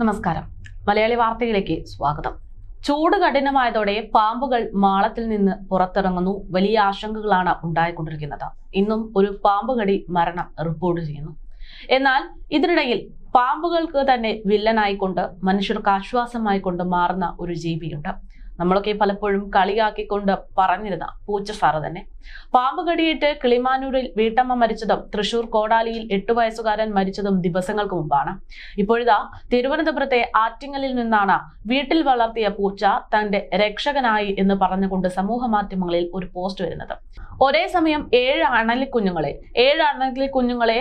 നമസ്കാരം. മലയാളി വാർത്തയിലേക്ക് സ്വാഗതം. ചൂട് കഠിനമായതോടെ പാമ്പുകൾ മാളത്തിൽ നിന്ന് പുറത്തിറങ്ങുന്നു. വലിയ ആശങ്കകളാണ് ഉണ്ടായിക്കൊണ്ടിരിക്കുന്നത്. ഇന്നും ഒരു പാമ്പ് കടി മരണം റിപ്പോർട്ട് ചെയ്യുന്നു. എന്നാൽ ഇതിനിടയിൽ പാമ്പുകൾക്ക് തന്നെ വില്ലനായിക്കൊണ്ട് മനുഷ്യർക്ക് ആശ്വാസമായിക്കൊണ്ട് മാറുന്ന ഒരു ജീവിയുണ്ട്. നമ്മളൊക്കെ പലപ്പോഴും കളിയാക്കിക്കൊണ്ട് പറഞ്ഞിരുന്ന പൂച്ച സാറ് തന്നെ. പാമ്പ് കടിയേറ്റ് കിളിമാനൂരിൽ വീട്ടമ്മ മരിച്ചതും തൃശൂർ കോടാലിയിൽ 8 വയസ്സുകാരൻ മരിച്ചതും ദിവസങ്ങൾക്ക് മുമ്പാണ്. ഇപ്പോഴിതാ തിരുവനന്തപുരത്തെ ആറ്റിങ്ങലിൽ നിന്നാണ് വീട്ടിൽ വളർത്തിയ പൂച്ച തന്റെ രക്ഷകനായി എന്ന് പറഞ്ഞുകൊണ്ട് സമൂഹ മാധ്യമങ്ങളിൽ ഒരു പോസ്റ്റ് വരുന്നത്. ഒരേ സമയം 7 അണലിക്കുഞ്ഞുങ്ങളെ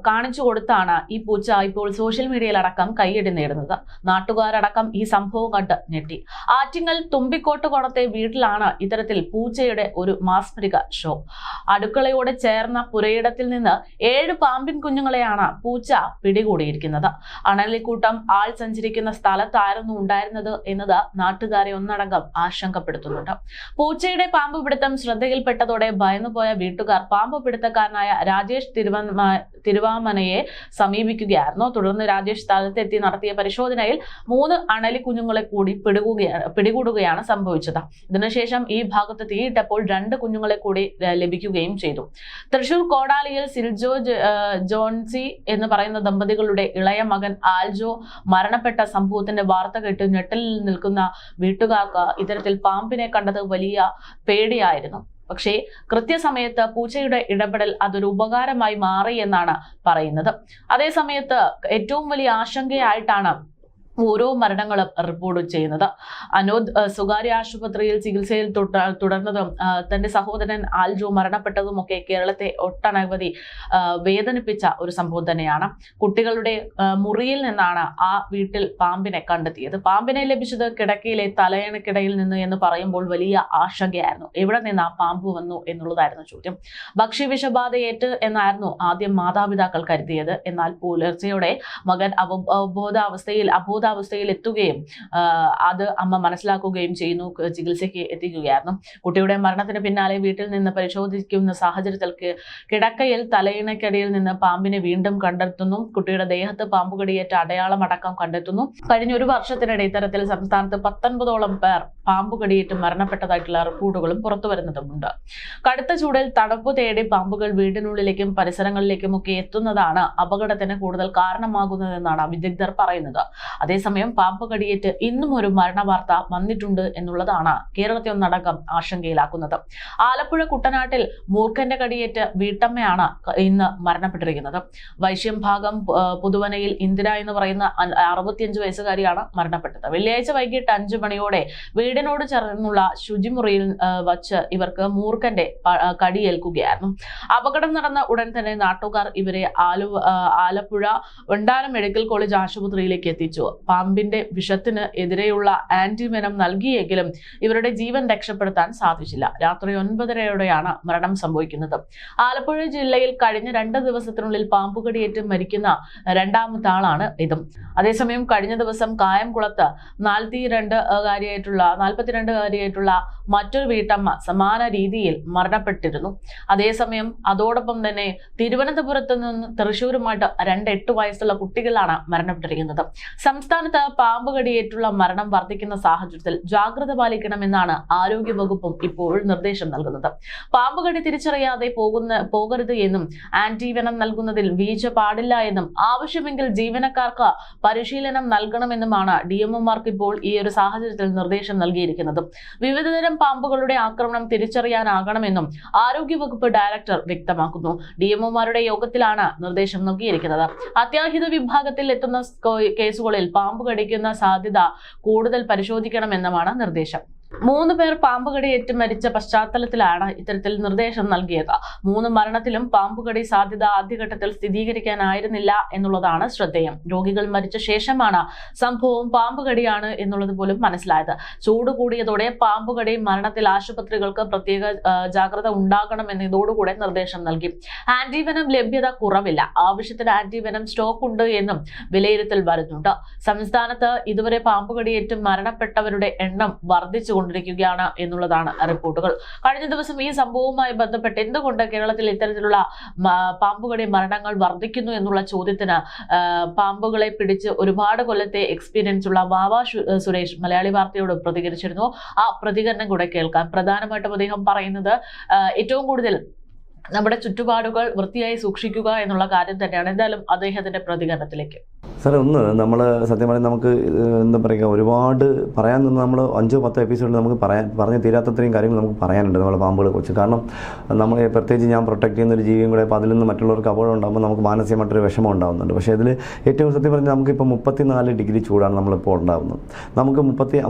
കാണിച്ചു കൊടുത്താണ് ഈ പൂച്ച ഇപ്പോൾ സോഷ്യൽ മീഡിയയിൽ അടക്കം കയ്യടി നേടുന്നത്. നാട്ടുകാരടക്കം ഈ സംഭവം കണ്ട് ഞെട്ടി. ആറ്റിങ്ങൽ തുമ്പിക്കോട്ട് കുളത്തെ വീട്ടിലാണ് ഇത്തരത്തിൽ പൂച്ചയുടെ ഒരു മാസ്മരിക ഷോ. അടുക്കളയോട് ചേർന്ന പുരയിടത്തിൽ നിന്ന് 7 പാമ്പിൻ കുഞ്ഞുങ്ങളെയാണ് പൂച്ച പിടികൂടിയിരിക്കുന്നത്. അണലിക്കൂട്ടം ആൾ സഞ്ചരിക്കുന്ന സ്ഥലത്തായിരുന്നു ഉണ്ടായിരുന്നത് എന്നത് നാട്ടുകാരെ ഒന്നടങ്കം ആശങ്കപ്പെടുത്തുന്നുണ്ട്. പൂച്ചയുടെ പാമ്പ് പിടുത്തം ശ്രദ്ധയിൽപ്പെട്ടതോടെ ഭയന്നുപോയ വീട്ടുകാർ പാമ്പ് പിടുത്തക്കാരനായ രാജേഷ് തിരുവാമനയെ സമീപിക്കുകയായിരുന്നു. തുടർന്ന് രാജേഷ് സ്ഥലത്തെത്തി നടത്തിയ പരിശോധനയിൽ 3 അണലി കുഞ്ഞുങ്ങളെ കൂടി പിടികൂടുകയാണ് സംഭവിച്ചത്. ഇതിനുശേഷം ഈ ഭാഗത്ത് തീയിട്ടപ്പോൾ 2 കുഞ്ഞുങ്ങളെ കൂടി ലഭിക്കുകയും ചെയ്തു. തൃശൂർ കോടാലിയിൽ സിൽജോ ജോൺസി എന്ന് പറയുന്ന ദമ്പതികളുടെ ഇളയ മകൻ ആൽജോ മരണപ്പെട്ട സംഭവത്തിന്റെ വാർത്ത കേട്ട് ഞെട്ടലിൽ നിൽക്കുന്ന വീട്ടുകാർക്ക് ഇത്തരത്തിൽ പാമ്പിനെ കണ്ടത് വലിയ പേടിയായിരുന്നു. പക്ഷേ കൃത്യസമയത്ത് പൂച്ചയുടെ ഇടപെടൽ അതൊരു ഉപകാരമായി മാറി എന്നാണ് പറയുന്നത്. അതേസമയത്ത് ഏറ്റവും വലിയ ആശങ്കയായിട്ടാണ് ഓരോ മരണങ്ങളും റിപ്പോർട്ട് ചെയ്യുന്നത്. അനോദ് സ്വകാര്യ ആശുപത്രിയിൽ ചികിത്സയിൽ തുടർന്നതും തന്റെ സഹോദരൻ ആൽജോ മരണപ്പെട്ടതുമൊക്കെ കേരളത്തെ ഒട്ടനവധി വേദനിപ്പിച്ച ഒരു സംഭവം തന്നെയാണ്. കുട്ടികളുടെ മുറിയിൽ നിന്നാണ് ആ വീട്ടിൽ പാമ്പിനെ കണ്ടെത്തിയത്. പാമ്പിനെ ലഭിച്ചത് കിടക്കയിലെ തലയണക്കിടയിൽ നിന്ന് എന്ന് പറയുമ്പോൾ വലിയ ആശങ്കയായിരുന്നു. എവിടെ നിന്ന് ആ പാമ്പ് വന്നു എന്നുള്ളതായിരുന്നു ചോദ്യം. ഭക്ഷ്യവിഷബാധയേറ്റ് എന്നായിരുന്നു ആദ്യം മാതാപിതാക്കൾ കരുതിയത്. എന്നാൽ പുലർച്ചെയോടെ മകൻ അബോധാവസ്ഥയിൽ എത്തുകയും അത് അമ്മ മനസ്സിലാക്കുകയും ചെയ്യുന്നു. ചികിത്സയ്ക്ക് എത്തിക്കുകയായിരുന്നു. കുട്ടിയുടെ മരണത്തിന് പിന്നാലെ വീട്ടിൽ നിന്ന് പരിശോധിക്കുന്ന സാഹചര്യത്തിൽ കിടക്കയിൽ തലയിണക്കടിയിൽ നിന്ന് പാമ്പിനെ വീണ്ടും കണ്ടെത്തുന്നു. കുട്ടിയുടെ ദേഹത്ത് പാമ്പുകടിയേറ്റ അടയാളം അടക്കം കണ്ടെത്തുന്നു. കഴിഞ്ഞ ഒരു വർഷത്തിനിടെ ഇത്തരത്തിൽ സംസ്ഥാനത്ത് 19ഓളം പേർ പാമ്പുകടിയേറ്റ് മരണപ്പെട്ടതായിട്ടുള്ള റിപ്പോർട്ടുകളും പുറത്തു വരുന്നതുമുണ്ട്. കടുത്ത ചൂടിൽ തണുപ്പ് തേടി പാമ്പുകൾ വീടിനുള്ളിലേക്കും പരിസരങ്ങളിലേക്കും ഒക്കെ എത്തുന്നതാണ് അപകടത്തിന് കൂടുതൽ കാരണമാകുന്നതെന്നാണ് വിദഗ്ധർ പറയുന്നത്. അതേസമയം പാമ്പ് കടിയേറ്റ് ഇന്നും ഒരു മരണവാർത്ത വന്നിട്ടുണ്ട് എന്നുള്ളതാണ് കേരളത്തെ ഒന്നടങ്കം ആശങ്കയിലാക്കുന്നത്. ആലപ്പുഴ കുട്ടനാട്ടിൽ മൂർഖന്റെ കടിയേറ്റ് വീട്ടമ്മയാണ് ഇന്ന് മരണപ്പെട്ടിരിക്കുന്നത്. വൈശ്യം ഭാഗം പുതുവനയിൽ ഇന്ദിര എന്ന് പറയുന്ന 65 വയസ്സുകാരിയാണ് മരണപ്പെട്ടത്. വെള്ളിയാഴ്ച വൈകിട്ട് 5 മണിയോടെ വീടിനോട് ചേർന്നുള്ള ശുചിമുറിയിൽ വച്ച് ഇവർക്ക് മൂർഖന്റെ കടിയേൽക്കുകയായിരുന്നു. അപകടം നടന്ന ഉടൻ തന്നെ നാട്ടുകാർ ഇവരെ ആലപ്പുഴ വണ്ടാനം മെഡിക്കൽ കോളേജ് ആശുപത്രിയിലേക്ക് എത്തിച്ചു. പാമ്പിന്റെ വിഷത്തിന് എതിരെയുള്ള ആന്റിവെനം നൽകിയെങ്കിലും ഇവരുടെ ജീവൻ രക്ഷപ്പെടുത്താൻ സാധിച്ചില്ല. രാത്രി 9:30യോടെയാണ് മരണം സംഭവിക്കുന്നത്. ആലപ്പുഴ ജില്ലയിൽ കഴിഞ്ഞ 2 ദിവസത്തിനുള്ളിൽ പാമ്പുകടിയേറ്റ് മരിക്കുന്ന 2ാമത്തെ ആളാണ് ഇതും. അതേസമയം കഴിഞ്ഞ ദിവസം കായംകുളത്ത് 42-കാരിയായിട്ടുള്ള മറ്റൊരു വീട്ടമ്മ സമാന രീതിയിൽ മരണപ്പെട്ടിരുന്നു. അതേസമയം അതോടൊപ്പം തന്നെ തിരുവനന്തപുരത്ത് നിന്ന് തൃശ്ശൂരുമായിട്ട് 2 8 വയസ്സുള്ള കുട്ടികളാണ് മരണപ്പെട്ടിരിക്കുന്നത്. സംസ്ഥാനത്ത് പാമ്പ് കടിയേറ്റുള്ള മരണം വർദ്ധിക്കുന്ന സാഹചര്യത്തിൽ ജാഗ്രത പാലിക്കണമെന്നാണ് ആരോഗ്യ വകുപ്പും ഇപ്പോൾ നിർദ്ദേശം നൽകുന്നത്. പാമ്പ് കടി തിരിച്ചറിയാതെ പോകരുത് എന്നും ആന്റിവെനം നൽകുന്നതിൽ വീഴ്ച പാടില്ല എന്നും ആവശ്യമെങ്കിൽ ജീവനക്കാർക്ക് പരിശീലനം നൽകണമെന്നുമാണ് DMOമാർക്ക് ഇപ്പോൾ ഈ ഒരു സാഹചര്യത്തിൽ നിർദ്ദേശം നൽകിയിരിക്കുന്നത്. വിവിധതരം പാമ്പുകളുടെ ആക്രമണം തിരിച്ചറിയാനാകണമെന്നും ആരോഗ്യവകുപ്പ് ഡയറക്ടർ വ്യക്തമാക്കുന്നു. DMOമാരുടെ യോഗത്തിലാണ് നിർദ്ദേശം നൽകിയിരിക്കുന്നത്. അത്യാഹിത വിഭാഗത്തിൽ എത്തുന്ന കേസുകളിൽ പാമ്പ് കടിക്കുന്ന സാധ്യത കൂടുതൽ പരിശോധിക്കണമെന്നുമാണ് നിർദ്ദേശം. 3 പേർ പാമ്പുകടിയേറ്റ് മരിച്ച പശ്ചാത്തലത്തിലാണ് ഇത്തരത്തിൽ നിർദ്ദേശം നൽകിയത്. 3 മരണത്തിലും പാമ്പുകടി സാധ്യത ആദ്യഘട്ടത്തിൽ സ്ഥിരീകരിക്കാനായിരുന്നില്ല എന്നുള്ളതാണ് ശ്രദ്ധേയം. രോഗികൾ മരിച്ച ശേഷമാണ് സംഭവം പാമ്പുകടിയാണ് എന്നുള്ളത് പോലും മനസ്സിലായത്. ചൂട് കൂടിയതോടെ പാമ്പുകടി മരണത്തിൽ ആശുപത്രികൾക്ക് പ്രത്യേക ജാഗ്രത ഉണ്ടാകണമെന്ന് ഇതോടുകൂടെ നിർദ്ദേശം നൽകി. ആന്റിവെനം ലഭ്യത കുറവില്ല. ആവശ്യത്തിന് ആന്റിവെനം സ്റ്റോക്ക് ഉണ്ട് എന്നും വിലയിരുത്തൽ വരുന്നുണ്ട്. സംസ്ഥാനത്ത് ഇതുവരെ പാമ്പുകടിയേറ്റ് മരണപ്പെട്ടവരുടെ എണ്ണം വർദ്ധിച്ചു കൊണ്ടിരിക്കുകയാണ് എന്നുള്ളതാണ് റിപ്പോർട്ടുകൾ. കഴിഞ്ഞ ദിവസം ഈ സംഭവവുമായി ബന്ധപ്പെട്ട് എന്തുകൊണ്ട് കേരളത്തിൽ ഇത്തരത്തിലുള്ള പാമ്പുകടി മരണങ്ങൾ വർദ്ധിക്കുന്നു എന്നുള്ള ചോദ്യത്തിന് പാമ്പുകളെ പിടിച്ച് ഒരുപാട് കൊല്ലത്തെ എക്സ്പീരിയൻസ് ഉള്ള വാവ സുരേഷ് മലയാളി വാർത്തയോട് പ്രതികരിച്ചിരുന്നു. ആ പ്രതികരണം കൂടെ കേൾക്കാം. പ്രധാനമായിട്ടും അദ്ദേഹം പറയുന്നത് ഏറ്റവും കൂടുതൽ നമ്മുടെ ചുറ്റുപാടുകൾ വൃത്തിയായി സൂക്ഷിക്കുക എന്നുള്ള കാര്യം തന്നെയാണ്. എന്തായാലും അദ്ദേഹത്തിന്റെ പ്രതികരണത്തിലേക്ക്. സാറേ, ഒന്ന് നമ്മൾ സത്യം പറഞ്ഞാൽ നമുക്ക് എന്താ പറയുക, ഒരുപാട് പറയാൻ നിന്ന് നമ്മൾ 5-10 എപ്പിസോഡിൽ നമുക്ക് പറഞ്ഞ് തീരാത്തത്രയും കാര്യങ്ങൾ നമുക്ക് പറയാനുണ്ട് നമ്മളെ പാമ്പുകളെ കുറിച്ച്. കാരണം നമ്മൾ പ്രത്യേകിച്ച് ഞാൻ പ്രൊട്ടക്ട് ചെയ്യുന്ന ഒരു ജീവിയും കൂടെ, അപ്പോൾ അതിൽ നിന്ന് മറ്റുള്ളവർക്ക് അപകടം ഉണ്ടാകുമ്പോൾ നമുക്ക് മാനസികമായിട്ടൊരു വിഷമം ഉണ്ടാകുന്നുണ്ട്. പക്ഷേ അതിൽ ഏറ്റവും സത്യം പറഞ്ഞാൽ നമുക്കിപ്പോൾ 34 ഡിഗ്രി ചൂടാണ് നമ്മളിപ്പോൾ ഉണ്ടാകുന്നത്. നമുക്ക് 36,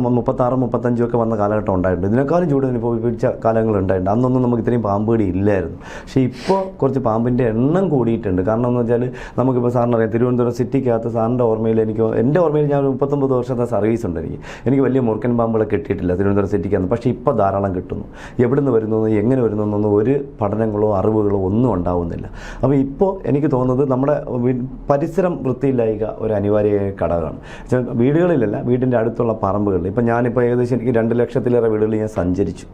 35 ഒക്കെ വന്ന കാലഘട്ടം ഉണ്ടായിട്ടുണ്ട്. ഇതിനേക്കാളും ചൂട് അനുഭവിച്ച കാലങ്ങൾ ഉണ്ടായിട്ടുണ്ട്. അന്നൊന്നും നമുക്ക് ഇത്രയും പാമ്പ് കടി ഇല്ലായിരുന്നു. പക്ഷേ ഇപ്പോൾ കുറച്ച് പാമ്പിൻ്റെ എണ്ണം കൂടിയിട്ടുണ്ട്. കാരണം എന്ന് വെച്ചാൽ നമുക്കിപ്പോൾ സാറിനറിയാം, തിരുവനന്തപുരം സിറ്റിക്കകത്ത് സാറിൻ്റെ ഓർമ്മയിൽ എൻ്റെ ഓർമ്മയിൽ ഞാൻ 39 വർഷത്തെ സർവീസ് ഉണ്ട്. എനിക്ക് വലിയ മുറുക്കൻ പാമ്പുകളെ കിട്ടിയിട്ടില്ല തിരുവനന്തപുരം സിറ്റിക്കകത്ത്. പക്ഷേ ഇപ്പോൾ ധാരാളം കിട്ടുന്നു. എവിടെ നിന്ന് വരുന്നു, എങ്ങനെ വരുന്നു എന്നൊന്നും ഒരു പഠനങ്ങളോ അറിവുകളോ ഒന്നും ഉണ്ടാവുന്നില്ല. അപ്പോൾ ഇപ്പോൾ എനിക്ക് തോന്നുന്നത് നമ്മുടെ പരിസരം വൃത്തിയില്ലായ്ക ഒരു അനിവാര്യ ഘടകമാണ്. വീടുകളിലല്ല, വീടിൻ്റെ അടുത്തുള്ള പറമ്പുകളിൽ. ഇപ്പം ഞാനിപ്പോൾ ഏകദേശം എനിക്ക് 2 ലക്ഷത്തിലേറെ വീടുകളിൽ ഞാൻ സഞ്ചരിച്ചു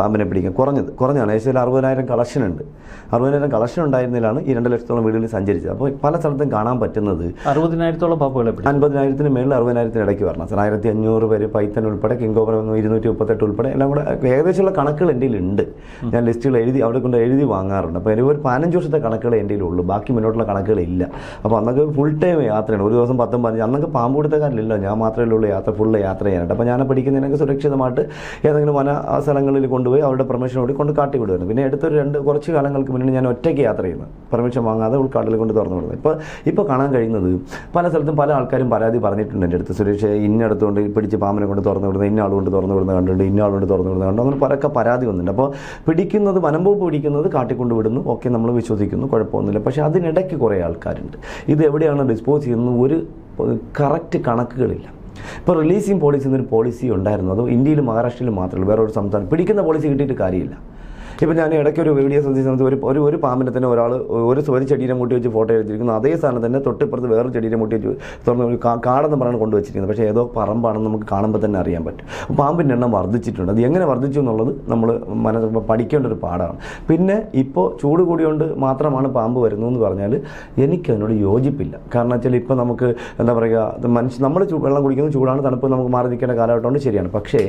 പാമ്പിനെ പിടിക്കാൻ. കുറഞ്ഞാണ്, ഏകദേശം 60,000 കളക്ഷൻ ഉണ്ട്. 60,000 കളക്ഷൻ ഉണ്ടായിരുന്നതിലാണ് ഈ 2 ലക്ഷത്തോളം വീടുകളിൽ സഞ്ചരിച്ചത്. അപ്പോൾ പല സ്ഥലത്തും കാണാൻ പറ്റുന്നത് 60,000-ഓളം പാമ്പുകളെ 50,000-ന് മേളിൽ 60,000-ന് ഇടയ്ക്ക് വരണം സാർ. 1,500 പേര് പൈത്തൻ ഉൾപ്പെടെ, കിങ്കോബ്ര 238 ഉൾപ്പെടെ എല്ലാം കൂടെ ഏകദേശമുള്ള കണക്കുകൾ എൻ്റെ ഉണ്ട്. ഞാൻ ലിസ്റ്റുകൾ അവിടെ കൊണ്ട് എഴുതി വാങ്ങാറുണ്ട്. അപ്പോൾ ഒരു 15 വർഷത്തെ കണക്കുകൾ എൻ്റെ ഉള്ളൂ, ബാക്കി മുന്നോട്ടുള്ള കണക്കുകളില്ല. അപ്പോൾ അന്നൊക്കെ ഫുൾ ടൈം യാത്രയാണ്, ഒരു ദിവസം 10-15. അന്നൊക്കെ പാമ്പ് കൊടുത്തക്കാരില്ലല്ലോ, ഞാൻ മാത്രമേ ഉള്ളൂ ഫുള്ള് യാത്ര ചെയ്യാനായിട്ട്. അപ്പോൾ ഞാൻ പഠിക്കുന്നതിനൊക്കെ സുരക്ഷിതമായിട്ട് ഏതെങ്കിലും വന സ്ഥലങ്ങളിൽ കൊണ്ടുപോയി അവരുടെ പെർമിഷനോട് കൊണ്ട് കാട്ടി വിടുമായിരുന്നു. പിന്നെ അടുത്തൊരു കുറച്ച് കാലങ്ങൾക്ക് മുന്നേ ഞാൻ ഒറ്റയ്ക്ക് യാത്ര ചെയ്യുന്നത്, പെർമിഷൻ വാങ്ങാതെ ഉൾക്കാട്ടിൽ കൊണ്ട് തുറന്നു വിടുന്നത്. ഇപ്പോൾ കാണാൻ കഴിയുന്നത് പല സ്ഥലത്തും പല ആൾക്കാരും പരാതി പറഞ്ഞിട്ടുണ്ട് എൻ്റെ അടുത്ത്. സുരേഷ് ഇന്നടത്തുകൊണ്ട് പിടിച്ച് പാമ്പിനെ കൊണ്ട് തുറന്നു വിടുന്നത്, ഇന്ന ആളുകൊണ്ട് തുറന്നു വിടുന്നത് കണ്ടിട്ടുണ്ട്, ഇന്ന ആളുകൊണ്ട് തുറന്നു വിടുന്നത് കണ്ടു, അങ്ങനെ പലക്കെ പരാതി വന്നിട്ടുണ്ട്. അപ്പോൾ പിടിക്കുന്നത് വനംവകുപ്പ് പിടിക്കുന്നത് കാട്ടിക്കൊണ്ട് വിടുന്നു, ഓക്കെ, നമ്മൾ വിശ്വസിക്കുന്നു, കുഴപ്പമൊന്നുമില്ല. പക്ഷേ അതിനിടയ്ക്ക് കുറേ ആൾക്കാരുണ്ട്. ഇത് എവിടെയാണ് ഡിസ്പോസ് ചെയ്യുന്നത് ഒരു കറക്റ്റ് കണക്കുകളില്ല. ഇപ്പോൾ റിലീസിങ് പോളിസി എന്നൊരു പോളിസി ഉണ്ടായിരുന്നു. അത് ഇന്ത്യയിലും മഹാരാഷ്ട്രയിലും മാത്രമേ ഉള്ളൂ, വേറെ ഒരു സംസ്ഥാനം പിടിക്കുന്ന പോളിസി കിട്ടിയിട്ട് കാര്യമില്ല. ഇപ്പോൾ ഞാൻ ഇടയ്ക്ക് ഒരു വീഡിയോ ശ്രദ്ധിച്ച ഒരു പാമ്പിനെ തന്നെ ഒരാൾ ഒരു ചെടീനെ മുട്ടി വെച്ച് ഫോട്ടോ എടുത്തിരിക്കുന്നു. അതേ സ്ഥാനം തന്നെ തൊട്ടിപ്പുറത്ത് വേറൊരു ചെടീനെ മുട്ടി വെച്ച് തുറന്ന് കാടെന്ന് പറഞ്ഞാണ് കൊണ്ടുവച്ചിരിക്കുന്നത്. പക്ഷേ ഏതോ പറമ്പാണെന്ന് നമുക്ക് കാണുമ്പോൾ തന്നെ അറിയാൻ പറ്റും. പാമ്പിൻ്റെ എണ്ണം വർദ്ധിച്ചിട്ടുണ്ട്. അത് എങ്ങനെ വർദ്ധിച്ചു എന്നുള്ളത് നമ്മൾ പഠിക്കേണ്ട ഒരു പാഠമാണ്. പിന്നെ ഇപ്പോൾ ചൂട് കൂടിയോണ്ട് മാത്രമാണ് പാമ്പ് വരുന്നതെന്ന് പറഞ്ഞാൽ എനിക്കതിനോട് യോജിപ്പില്ല. കാരണം വെച്ചാൽ ഇപ്പോൾ നമുക്ക് എന്താ പറയുക, നമ്മൾ വെള്ളം കുടിക്കുന്നത് ചൂടാണ്, തണുപ്പ് നമുക്ക് മാറി നിൽക്കേണ്ട കാലഘട്ടമുണ്ട്, ശരിയാണ്. പക്ഷേ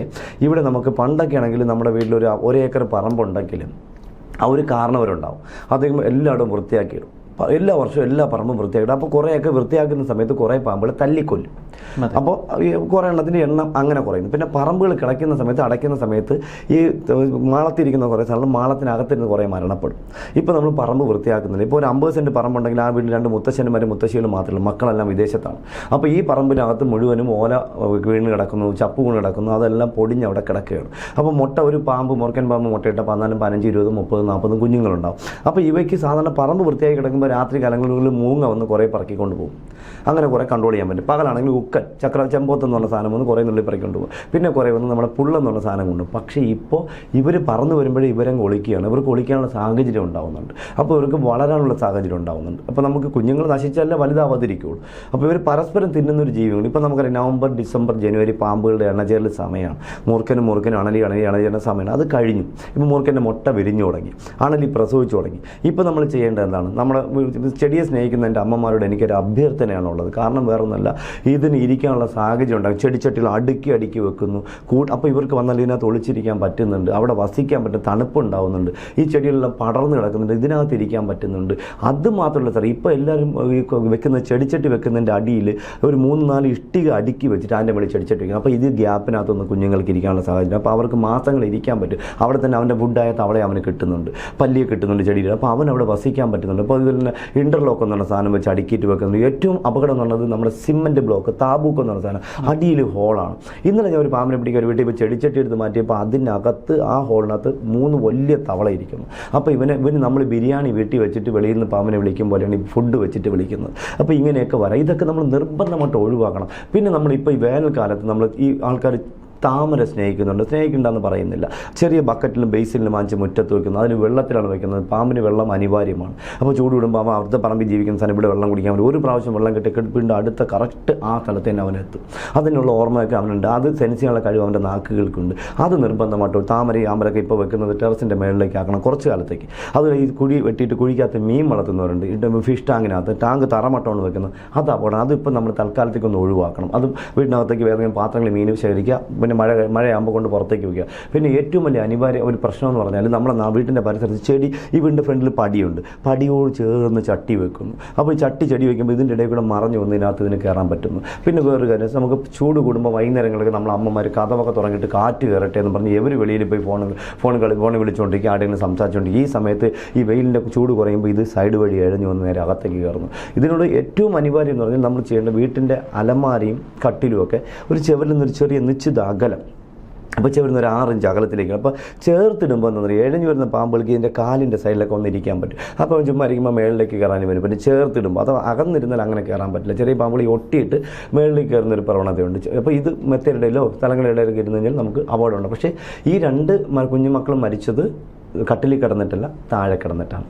ഇവിടെ നമുക്ക് പണ്ടൊക്കെ ആണെങ്കിൽ നമ്മുടെ വീട്ടിൽ ഒരു ഏക്കർ പറമ്പുണ്ടെങ്കിൽ ആ ഒരു കാരണവരുണ്ടാവും. അദ്ദേഹം എല്ലായിടും വൃത്തിയാക്കിയിടും. എല്ലാ വർഷവും എല്ലാ പറമ്പും വൃത്തിയാക്കിയിടും. അപ്പോൾ കുറേയൊക്കെ വൃത്തിയാക്കുന്ന സമയത്ത് കുറേ പാമ്പുകൾ തല്ലിക്കൊല്ലും. അപ്പോൾ കുറേ എണ്ണത്തിൻ്റെ എണ്ണം അങ്ങനെ കുറയുന്നു. പിന്നെ പറമ്പുകൾ കിളയ്ക്കുന്ന സമയത്ത്, അടയ്ക്കുന്ന സമയത്ത് ഈ മാളത്തിരിക്കുന്ന കുറേ സ്ഥലം മാളത്തിനകത്തിരുന്ന് കുറേ മരണപ്പെടും. ഇപ്പോൾ നമ്മൾ പറമ്പ് വൃത്തിയാക്കുന്നില്ല. ഇപ്പോൾ ഒരു 50 സെൻറ്റ് പറമ്പുണ്ടെങ്കിൽ ആ വീട്ടിൽ 2 മുത്തശ്ശന്മാരും മുത്തശ്ശികളും മാത്രമല്ല, മക്കളെല്ലാം വിദേശത്താണ്. അപ്പോൾ ഈ പറമ്പിനകത്ത് മുഴുവനും ഓല വീണ് കിടക്കുന്നു, ചപ്പ് വീണ് കിടക്കുന്നു, അതെല്ലാം പൊടിഞ്ഞ് അവിടെ കിടക്കുകയാണ്. അപ്പോൾ ഒരു പാമ്പ്, മുറുക്കൻ പാമ്പ് മുട്ടയിട്ടപ്പോൾ 14, 15, 20, 30, 40 കുഞ്ഞുങ്ങളുണ്ടാവും. അപ്പോൾ ഇവയ്ക്ക് സാധാരണ പറമ്പ് വൃത്തിയായി കിടക്കുമ്പോൾ രാത്രി കാലങ്ങളിൽ മൂങ്ങ വന്ന് കുറേ പറക്കിക്കൊണ്ട് പോകും. അങ്ങനെ കുറേ കൺട്രോൾ ചെയ്യാൻ പറ്റും. പകലാണെങ്കിൽ ഉക്കൻ, ചെമ്പോത്ത് എന്നുള്ള സാധനം വന്ന് കുറേ നുള്ളി പറക്കൊണ്ട് പോകും. പിന്നെ കുറേ വന്ന് നമ്മുടെ പുള്ളെന്നുള്ള സാധനം കൊണ്ടുപോകും. പക്ഷേ ഇപ്പോൾ ഇവർ പറന്ന് വരുമ്പോഴേ ഇവരങ്ങ് ഒളിക്കുകയാണ്. ഇവർക്ക് ഒളിക്കാനുള്ള സാഹചര്യം ഉണ്ടാകുന്നുണ്ട്. അപ്പോൾ ഇവർക്ക് വളരാനുള്ള സാഹചര്യം ഉണ്ടാകുന്നുണ്ട്. അപ്പോൾ നമുക്ക് കുഞ്ഞുങ്ങൾ നശിച്ചാലേ വലുതാവാതിരിക്കുകയുള്ളൂ. അപ്പോൾ ഇവർ പരസ്പരം തിന്നുന്നൊരു ജീവികൾ. ഇപ്പോൾ നമുക്കറിയാം നവംബർ, ഡിസംബർ, ജനുവരി പാമ്പുകളുടെ എണ്ണചേരൽ സമയമാണ്. മൂർഖനും അണലി അണചേരുന്ന സമയമാണ്. അത് കഴിഞ്ഞു. ഇപ്പോൾ മൂർഖൻ്റെ മുട്ട വിരിഞ്ഞു തുടങ്ങി, അണലി പ്രസവിച്ചു തുടങ്ങി. ഇപ്പോൾ നമ്മൾ ചെയ്യേണ്ടത് എന്താണ്? നമ്മുടെ ചെടിയെ സ്നേഹിക്കുന്ന എൻ്റെ അമ്മമാരോട് എനിക്കൊരു അഭ്യർത്ഥനയാണുള്ളത്. കാരണം വേറൊന്നുമല്ല, ഇതിന് ഇരിക്കാനുള്ള സാഹചര്യം ഉണ്ടാകും. ചെടിച്ചട്ടികൾ അടുക്കി വെക്കുന്നു. അപ്പോൾ ഇവർക്ക് വന്നാൽ ഇതിനകത്ത് ഒളിച്ചിരിക്കാൻ പറ്റുന്നുണ്ട്, അവിടെ വസിക്കാൻ പറ്റും, തണുപ്പുണ്ടാവുന്നുണ്ട്, ഈ ചെടികളെല്ലാം പടർന്ന് കിടക്കുന്നുണ്ട്, ഇതിനകത്ത് ഇരിക്കാൻ പറ്റുന്നുണ്ട്. അത് മാത്രമല്ല സാർ, ഇപ്പോൾ എല്ലാവരും വെക്കുന്ന ചെടിച്ചട്ടി വെക്കുന്നതിൻ്റെ അടിയിൽ ഒരു 3-4 ഇഷ്ടിക അടുക്കി വെച്ചിട്ട് അതിൻ്റെ മേളിൽ ചെടിച്ചട്ടി വയ്ക്കും. അപ്പോൾ ഇത് ഗ്യാപ്പിനകത്തൊന്ന് കുഞ്ഞുങ്ങൾക്ക് ഇരിക്കാനുള്ള സാഹചര്യം. അപ്പോൾ അവർക്ക് മാസങ്ങൾ ഇരിക്കാൻ പറ്റും. അവിടെ തന്നെ അവൻ്റെ ഫുഡായ തവളെ അവന് കിട്ടുന്നുണ്ട്, പല്ലിയെ കിട്ടുന്നുണ്ട് ചെടിയിൽ. അപ്പോൾ അവൻ അവിടെ വസിക്കാൻ പറ്റുന്നുണ്ട്. അപ്പോൾ അതുപോലെ തന്നെ ഇൻ്റർലോക്ക് എന്നുള്ള സാധനം വെച്ച് അടുക്കിയിട്ട് വെക്കുന്നത്. ഏറ്റവും അപകടം എന്നുള്ളത് നമ്മുടെ സിമെൻറ്റ് ബ്ലോക്ക്, താബൂക്ക് എന്നുള്ള സാധനം, അടിയിൽ ഹോളാണ്. ഇന്നലെ ഞാൻ ഒരു പാമ്പിനെ പിടിക്കാൻ ഒരു വീട്ടിൽ ഇപ്പോൾ ചെടിച്ചട്ടി എടുത്ത് മാറ്റിയപ്പോൾ അതിനകത്ത് ആ ഹോളിനകത്ത് 3 വലിയ തവള ഇരിക്കുന്നു. അപ്പോൾ ഇവന് നമ്മൾ ബിരിയാണി വീട്ടിൽ വെച്ചിട്ട് വെളിയിൽ നിന്ന് പാമ്പിനെ വിളിക്കും പോലെയാണ് ഈ ഫുഡ് വെച്ചിട്ട് വിളിക്കുന്നത്. അപ്പോൾ ഇങ്ങനെയൊക്കെ വരാം. ഇതൊക്കെ നമ്മൾ നിർബന്ധമായിട്ട് ഒഴിവാക്കണം. പിന്നെ നമ്മളിപ്പോൾ ഈ വേനൽക്കാലത്ത് നമ്മൾ ഈ ആൾക്കാർ താമര സ്നേഹിക്കുന്നുണ്ടെന്ന് പറയുന്നില്ല. ചെറിയ ബക്കറ്റിലും ബേസിലും വാങ്ങിച്ച് മുറ്റത്ത് വെക്കുന്നത്, അതിൽ വെള്ളത്തിലാണ് വെക്കുന്നത്. പാമ്പിന് വെള്ളം അനിവാര്യമാണ്. അപ്പോൾ ചൂട് വിടുമ്പോൾ അവൻ അടുത്ത പറമ്പിൽ ജീവിക്കുന്ന സ്ഥലം ഇവിടെ വെള്ളം കുടിക്കാൻ പറ്റും. ഒരു പ്രാവശ്യം വെള്ളം കിട്ടിയിട്ട് അടുത്ത കറക്റ്റ് ആ സ്ഥലത്ത് തന്നെ അവനെത്തും. അതിനുള്ള ഓർമ്മയൊക്കെ അവനുണ്ട്. അത് സെൻസ് ചെയ്യാനുള്ള കഴിവ് അവൻ്റെ നാക്കുകൾക്കുണ്ട്. അത് നിർബന്ധമായിട്ട് താമരയും ആമ്പലൊക്കെ ഇപ്പോൾ വെക്കുന്നത് ടെറസിൻ്റെ മേളിലേക്ക് ആക്കണം കുറച്ച് കാലത്തേക്ക്. അത് ഈ കുഴി വെട്ടിയിട്ട് കുഴിക്കകത്ത് മീൻ വളർത്തുന്നവരുണ്ട്. ഫിഷ് ടാങ്കിനകത്ത് ടാങ്ക് തറമട്ടമാണ് വെക്കുന്നത്. അത് അപകടം. അതിപ്പോൾ നമ്മൾ തൽക്കാലത്തേക്കൊന്ന് ഒഴിവാക്കണം. അതും വീടിനകത്തേക്ക് വേറെ പാത്രങ്ങൾ മീൻ ശേഖരിക്കുക, പിന്നെ മഴയാകുമ്പോൾ കൊണ്ട് പുറത്തേക്ക് വയ്ക്കുക. പിന്നെ ഏറ്റവും വലിയ അനിവാര്യ ഒരു പ്രശ്നം എന്ന് പറഞ്ഞാൽ നമ്മുടെ വീട്ടിൻ്റെ പരിസരത്ത് ചെടി, ഈ വീടിൻ്റെ ഫ്രണ്ടിൽ പടിയുണ്ട്, പടിയോട് ചേർന്ന് ചട്ടി വെക്കുന്നു. അപ്പോൾ ഈ ചെടി വയ്ക്കുമ്പോൾ ഇതിൻ്റെ ഇടയിൽ കൂടെ മറഞ്ഞു വന്ന് ഇതിനകത്ത് ഇതിന് കയറാൻ പറ്റുന്നു. പിന്നെ വേറൊരു കാര്യം, നമുക്ക് ചൂട് കൂടുമ്പോൾ വൈകുന്നേരങ്ങളൊക്കെ നമ്മൾ അമ്മമാർ കഥവൊക്കെ തുടങ്ങിയിട്ട് കാറ്റ് കയറട്ടെ എന്ന് പറഞ്ഞ് എവർ വെളിയിൽ പോയി ഫോൺ വിളിച്ചുകൊണ്ടിരിക്കുക, ആരെങ്കിലും സംസാരിച്ചുകൊണ്ടിരിക്കുക. ഈ സമയത്ത് ഈ വെയിലിൻ്റെ ചൂട് കുറയുമ്പോൾ ഇത് സൈഡ് വഴി എഴഞ്ഞു വന്ന് നേരെ അകത്തേക്ക് കയറുന്നു. ഇതിനോട് ഏറ്റവും അനിവാര്യം എന്ന് പറഞ്ഞാൽ നമ്മൾ ചെയ്യേണ്ട വീട്ടിൻ്റെ അലമാരയും കട്ടിലും ഒക്കെ ഒരു ചെവരിൽ നിന്നൊരു ചെറിയ നിശ്ചിത അകലം, അപ്പോൾ ചേർന്ന് ഒരു 6 ഇഞ്ച് അകലത്തിലേക്ക്. അപ്പോൾ ചേർത്തിടുമ്പോൾ എന്താ പറയുക, എഴഞ്ഞു വരുന്ന പാമ്പുകൾക്ക് ഇതിൻ്റെ കാലിൻ്റെ സൈഡിലൊക്കെ ഒന്നിരിക്കാൻ പറ്റും. അപ്പോൾ ചുമ്മാ ഇരിക്കുമ്പോൾ മേളിലേക്ക് കയറാനും വരും. പിന്നെ ചേർത്തിടുമ്പോൾ അത് അകന്നിരുന്നാൽ അങ്ങനെ കയറാൻ പറ്റില്ല. ചെറിയ പാമ്പുകൾ ഒട്ടിയിട്ട് മേളിലേക്ക് കയറുന്നൊരു പ്രവണതയുണ്ട്. അപ്പോൾ ഇത് മെത്തയുടെയിലോ സ്ഥലങ്ങളുടെ ഇടയിലൊക്കെ ഇരുന്ന് കഴിഞ്ഞാൽ നമുക്ക് അപകടമുണ്ട്. പക്ഷേ ഈ 2 കുഞ്ഞുമക്കളും മരിച്ചത് കട്ടിലിൽ കിടന്നിട്ടല്ല, താഴെ കിടന്നിട്ടാണ്.